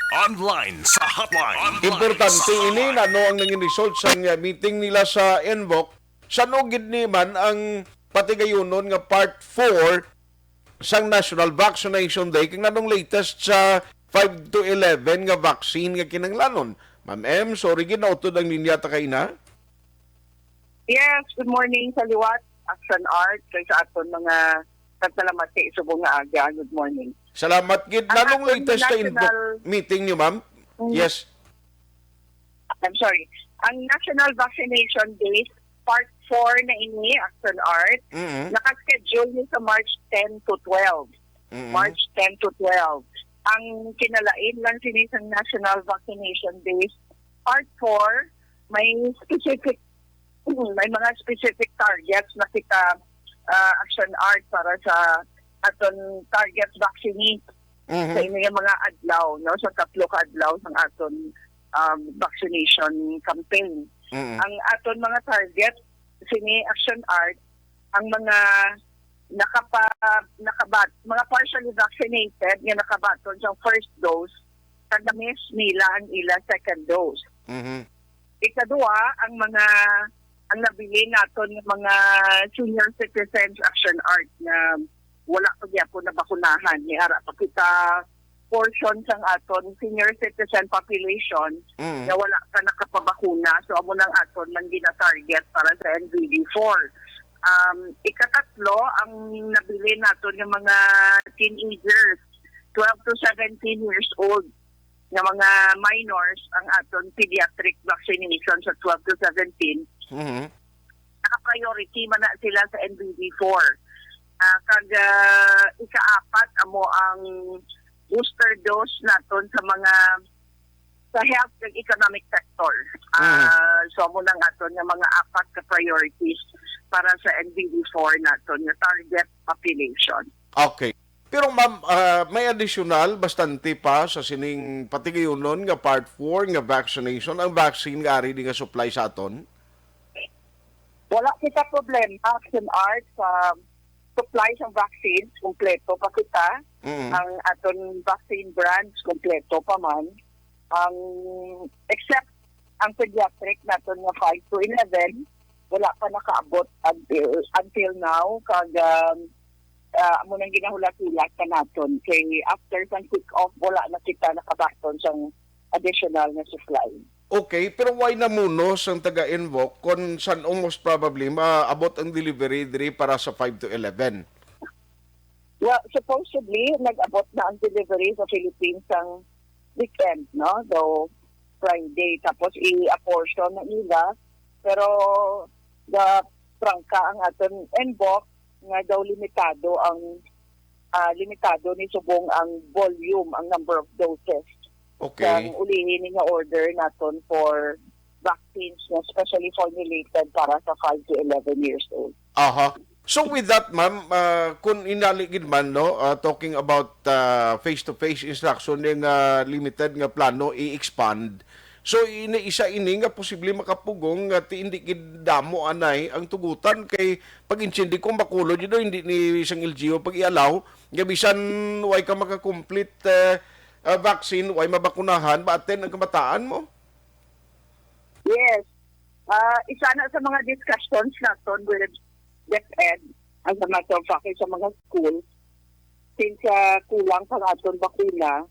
Online sa hotline. Importante ini na ano ang nanging result sa meeting nila sa NBOC. Sa nugid ni man ang patigayunon nga part 4 sang National Vaccination Day kung nanong latest sa 5 to 11 nga vaccine nga kinanglanon. Ma'am M, sorry ginautod ang linya ta kay na. Yes, good morning sa liwat, Action Art, kay sa aton mga salamat sa isubong nga aga. Good morning. Salamat gid. Ang Nanong ating latest na national- meeting niyo, ma'am? Yes. I'm sorry. Ang National Vaccination Day, part 4 na ini, Action Art, nakaschedule ni sa March 10 to 12. March 10 to 12. Ang kinalain lang sinisang National Vaccination Day, part 4, may mga specific targets na kita Action Art para sa aton target vaccine sa inyong mga adlaw, no, sa tatlo ka adlaw ng aton vaccination campaign. Ang aton mga target sini Action Art ang mga mga partially vaccinated nga nakabaton sa first dose kada miss nila ang ila second dose. Ikadua ang nabili naton ng mga senior citizens Action Art na wala pa gyapon na bakunahan ni ara pa kita portion sang aton senior citizen population na wala ka nakapabakuna, so amo nang aton man gina-target para sa NVD4. Ikatatlo ang nabili naton ng mga teenagers 12 to 17 years old na mga minors ang aton pediatric vaccination sa 12 to 17. Naka-priority man na sila sa NVD4. Ikaapat amo ang booster dose naton sa mga sa health and economic sector. So amo nang aton nga mga apat ka priorities para sa NVD4 naton nga target population. Okay. Pero ma'am, may additional bastante pa sa sining patigayunon nga part 4 nga vaccination ang vaccine nga ari di nga supply sa aton. Wala kita problema Action Art sa supply ng vaccines, kompleto pa kita. Ang aton vaccine brands, kompleto pa man. Except ang pediatric naton nga 5 to 11, wala pa nakaabot until now. Amo nang ginahula-hulat ka naton. Kay after sang kick-off, wala na kita nakabaton sang additional na supply. Okay, pero why na munos ang taga-invoke kung saan most probably maabot ang delivery diri para sa 5 to 11? Well, supposedly, nag-abot na ang delivery sa Philippines ang weekend, no? So, Friday, tapos i-apportion na nila. Pero, prangka ang aton inbox nga daw limitado ni subong ang volume, ang number of doses. Okay. Ang ulihin nga order naton for vaccines na specially formulated para sa 5 to 11 years old. Aha. So with that, ma'am, kung inaligid man, no, talking about face-to-face instruction yung limited nga plano i-expand, so isa ini nga posible makapugong at hindi damo anay ang tugutan kay pag-insindi kung makulo dito hindi ni isang LGO pag ialaw, gabisan way ka maka-complete vaccine, way mabakunahan, baaten ang kamataan mo? Yes. Isa na sa mga discussions naton with DepEd, ang sa matter of fact, sa mga school, since kulang pa naton bakuna,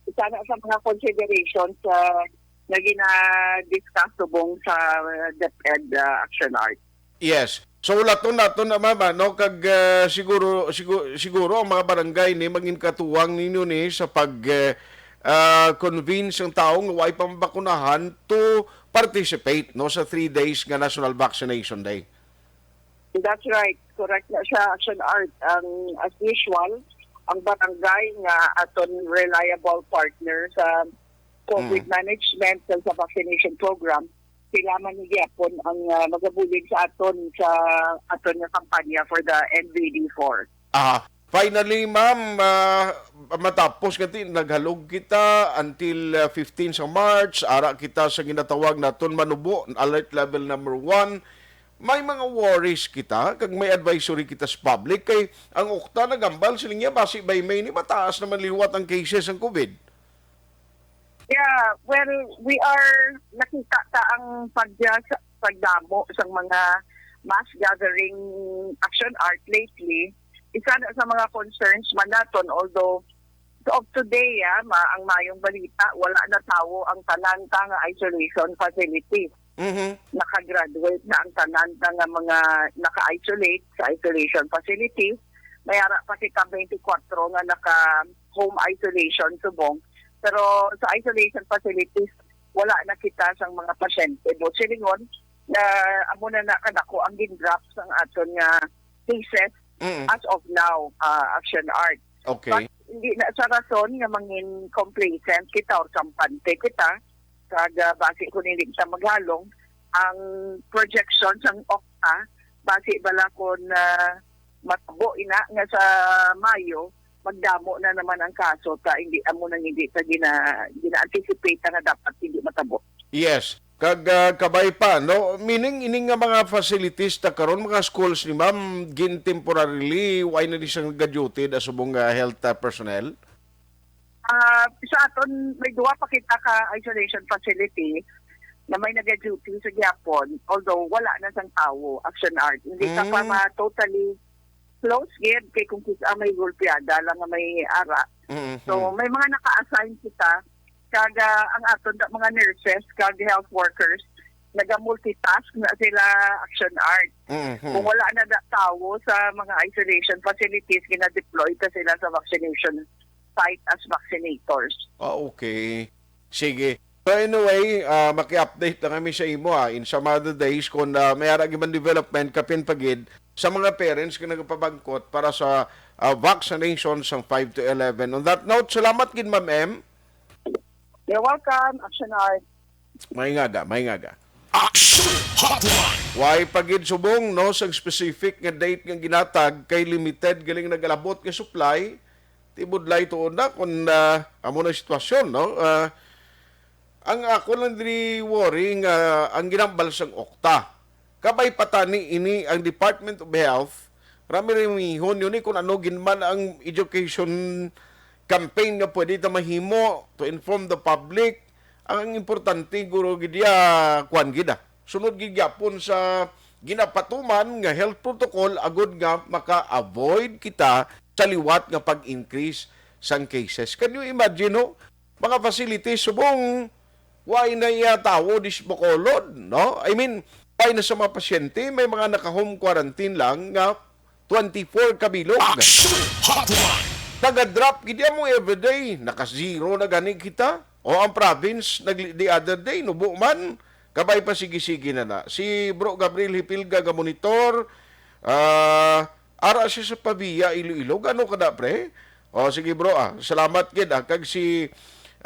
isa na sa mga considerations na gina-discuss subong sa DepEd Action Art. Yes. So lato nato na mama no kag siguro ang mga barangay ni maging katuwang ninyo ni sa pag convince ang taong way pambakunahan to participate no sa 3 days nga National Vaccination Day. That's right. Correct na siya, Action Art. As usual, ang barangay nga aton reliable partner sa COVID management sa vaccination program, sila man gyapon ang magabulig sa aton nga kampanya for the NVD4. Finally, ma'am, matapos kati naghalog kita until 15 sa March, ara kita sa ginatawag naton manubo, alert level number 1. May mga worries kita, kag may advisory kita sa public, kay ang ukta nagambal sila niya, basi by May ni mataas naman liwat ang cases ng COVID. Yeah, well, nakita ta ang pagdamo sa mga mass gathering action art lately. Isa na sa mga concerns man naton, although so of today, ang mayong balita, wala na tawo ang tanan nga isolation facility. Nakagraduate na ang tanan nga mga naka-isolate sa isolation facility. Mayara pa si 24 nga naka-home isolation subong. Pero sa isolation facilities, wala na kita sa mga pasyente. But silingon, na amo na nakadako ang gin-drop sa aton nga cases as of now, action art. Okay. But hindi na sa rason nga mangin complacent kita or kampante kita, kada base ko nila sa maghalong, ang projection sa OCTA, base bala ko na matabo ina nga sa Mayo, magdamo na naman ang kaso ta hindi amo nang hindi ta gina-anticipate na dapat hindi matabo. Yes. Kabay pa, no? Meaning, ining nga mga facilities ta karon mga schools ni ma'am, gin temporarily, why na di siyang nag-duty as subong health personnel? Sa aton, may duwa pa kita ka isolation facility na may nag-duty sa Gyapon, although wala na sang tawo, action art. Hindi ka pa totally close gid kay kung kita may gulpiada lang nga may ara. So may mga naka-assign kita kaga ang aton mga nurses kag health workers naga-multitask na sila action art. Kung wala na tawo sa mga isolation facilities, gina-deploy ka sila sa vaccination site as vaccinators. Okay. Sige. So anyway, maki-update lang kami sa imo in some other days kung may aragiman development kapin pagid sa mga parents kung nagpabangkot para sa vaccination sa 5 to 11. On that note, salamat gid Ma'am M. You're welcome, action art. May nga Action Hotline. Why pagid subong no sa specific nga date nga ginatag kay limited galing nagalabot nga supply tibudlay tuon na kun amo na sitwasyon no. Ang ako lang diri worry nga ang ginambal sang OCTA. Kabay patani ini ang Department of Health rami rimihon yun kung ano ginman ang education campaign nga pwede ta mahimo to inform the public. Ang importante guro gidya kwan gida. Sunod gid gyapon sa ginapatuman nga health protocol agud nga maka-avoid kita sa liwat nga pag-increase sang cases. Can you imagine no? Mga facilities subong why na tawo dis Bacolod, no? I mean, why na sa mga pasyente may mga naka-home quarantine lang nga 24 kabilog. Action Hotline. Naga-drop gidya mo everyday, naka-zero na gani kita. O ang province the other day nubo man kabay pa sige-sige na. Si Bro Gabriel Hipilga ga monitor ara siya sa Pavia Iloilo ano kada pre? O sige bro salamat gid kag si